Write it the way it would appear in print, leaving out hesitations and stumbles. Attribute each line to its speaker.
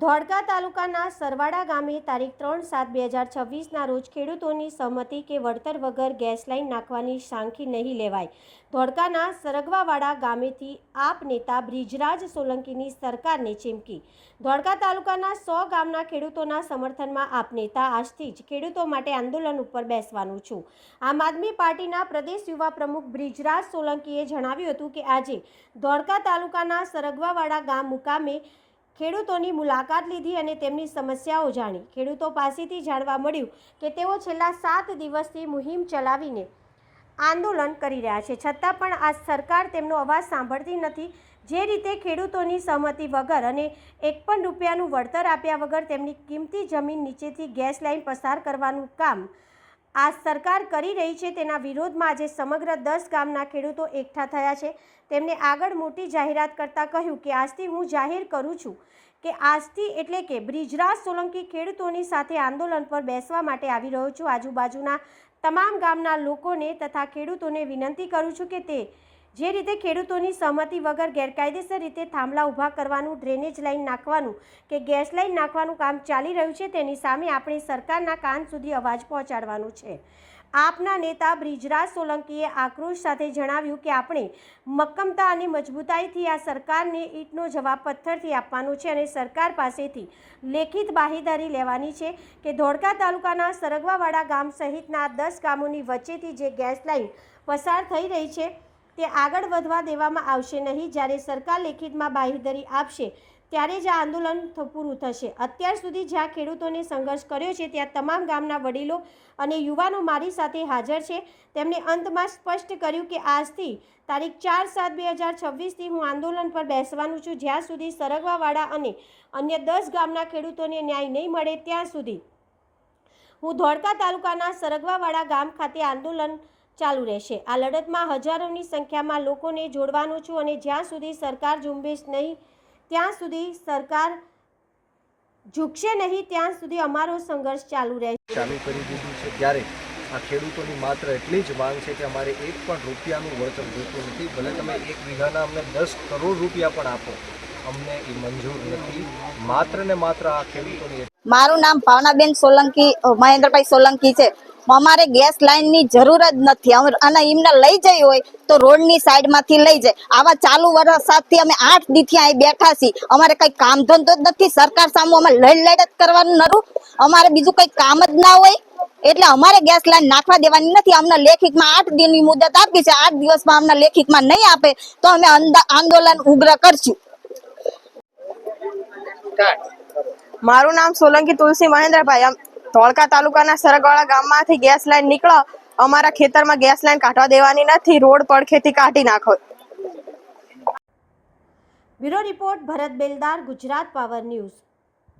Speaker 1: ધોળકા તાલુકાના સરવાડા ગામે તારીખ 3/7/2026ના રોજ ખેડૂતોની સહમતિ કે વળતર વગર ગેસ લાઇન નાખવાની સાંખી નહીં લેવાય. ધોળકાના સરગવાવાડા ગામેથી આપ નેતા બ્રિજરાજ સોલંકીની સરકારને ચીમકી. ધોળકા તાલુકાના 100 ગામના ખેડૂતોના સમર્થનમાં આપ નેતા આજથી જ ખેડૂતો માટે આંદોલન ઉપર બેસવાનું છું. આમ આદમી પાર્ટીના પ્રદેશ યુવા પ્રમુખ બ્રિજરાજ સોલંકીએ જણાવ્યું હતું કે આજે ધોળકા તાલુકાના સરગવાવાડા ગામ મુકામે ખેડૂતોની મુલાકાત લીધી અને તેમની સમસ્યાઓ જાણી. ખેડૂતો પાસેથી જાણવા મળ્યું કે તેઓ છેલ્લા 7 દિવસથી મુહિમ ચલાવીને આંદોલન કરી રહ્યા છે, છતાં પણ આ સરકાર તેમનો અવાજ સાંભળતી નથી. જે રીતે ખેડૂતોની સહમતિ વગર અને એક પણ રૂપિયાનું વળતર આપ્યા વગર તેમની કિંમતી જમીન નીચેથી ગેસ લાઇન પસાર કરવાનું કામ આ સરકાર કરી રહી છે, તેના વિરોધમાં આજે સમગ્ર 10 ગામના ખેડૂતો એકઠા થયા છે. તેમને આગળ મોટી જાહેરાત કરતાં કહ્યું કે આજથી હું જાહેર કરું છું કે આજથી એટલે કે બ્રિજરાજ સોલંકી ખેડૂતોની સાથે આંદોલન પર બેસવા માટે આવી રહ્યો છું. આજુબાજુના તમામ ગામના લોકોને તથા ખેડૂતોને વિનંતી કરું છું કે તે જે રીતે ખેડૂતોની સહમતિ વગર ગેરકાયદેસર રીતે થાંભલા ઊભા કરવાનું, ડ્રેનેજ લાઇન નાખવાનું કે ગેસ લાઇન નાખવાનું કામ ચાલી રહ્યું છે, તેની સામે આપણે સરકારના કાન સુધી અવાજ પહોંચાડવાનું છે. આપના નેતા બ્રિજરાજ સોલંકીએ આક્રોશ સાથે જણાવ્યું કે આપણે મક્કમતા અને મજબૂતાઈથી આ સરકારને ઈંટનો જવાબ પથ્થરથી આપવાનો છે અને સરકાર પાસેથી લેખિત બાહેધરી લેવાની છે કે ધોળકા તાલુકાના સરગવાવાડા ગામ સહિતના 10 ગામોની વચ્ચેથી જે ગેસ લાઇન પસાર થઈ રહી છે તે આગળ વધવા દેવામાં આવશે નહીં. જ્યારે સરકાર લેખિતમાં બાહેધરી આપશે ત્યારે જ આ આંદોલન પૂરું થશે. અત્યાર સુધી જ્યાં ખેડૂતોને સંઘર્ષ કર્યો છે ત્યાં તમામ ગામના વડીલો અને યુવાનો મારી સાથે હાજર છે. તેમણે અંતમાં સ્પષ્ટ કર્યું કે આજથી તારીખ 4/7/2026થી હું આંદોલન પર બેસવાનું છું. જ્યાં સુધી સરગવાવાડા અને અન્ય 10 ગામના ખેડૂતોને ન્યાય નહીં મળે ત્યાં સુધી હું ધોળકા તાલુકાના સરગવાવાડા ગામ ખાતે આંદોલન ચાલુ રહેશે. આ લડતમાં હજારોની સંખ્યામાં લોકોને જોડવાનું છું અને જ્યાં સુધી સરકાર ઝુંબેશ નહીં ત્યાં સુધી સરકાર ઝૂકશે નહીં ત્યાં સુધી અમારો સંઘર્ષ ચાલુ રહેશે.
Speaker 2: ચાલુ કરી દીધું છે ત્યારે આ ખેડૂતોની માત્ર એટલી જ માંગ છે કે અમારે એક પણ રૂપિયાનું વળતર જોતું નથી. ભલે તમે 1 વીઘાના અમને 10 કરોડ રૂપિયા પણ આપો, અમને એ મંજૂર નથી. માત્ર ને માત્ર આ ખેડૂતોની.
Speaker 3: મારું નામ ભાવનાબેન સોલંકી મહેન્દ્રભાઈ સોલંકી છે. અમારે ગેસ લાઈનની જરૂર જ નથી અને એમને લઈ જઈ હોય તો રોડની સાઈડમાંથી લઈ જાય. આવા ચાલુ વરસાદથી અમે 8 દીથી અહીં બેઠા છીએ. અમારે કઈ કામ ધંધો જ નથી. સરકાર સામે અમે લડ જ કરવાનું નરું. અમારે બીજું કઈ કામ જ ના હોય એટલે અમારે ગેસ લાઈન નાખવા દેવાની નથી. અમને લેખિતમાં 8 દિનની મુદત આપી છે. 8 દિવસમાં અમને લેખિતમાં નહીં આપે તો અમે આંદોલન ઉગ્ર કરશું.
Speaker 4: મારું નામ સોલંકી તુલસી મહેન્દ્રભાઈ. ધોળકા તાલુકાના સરગવાડા ગામમાંથી ગેસ લાઈન નીકળો. અમારા ખેતરમાં ગેસ લાઈન કાઢવા દેવાની નથી. રોડ પડખેથી કાઢી નાખો.
Speaker 1: બ્યુરો રિપોર્ટ ભરત બેલદાર, ગુજરાત પાવર ન્યૂઝ.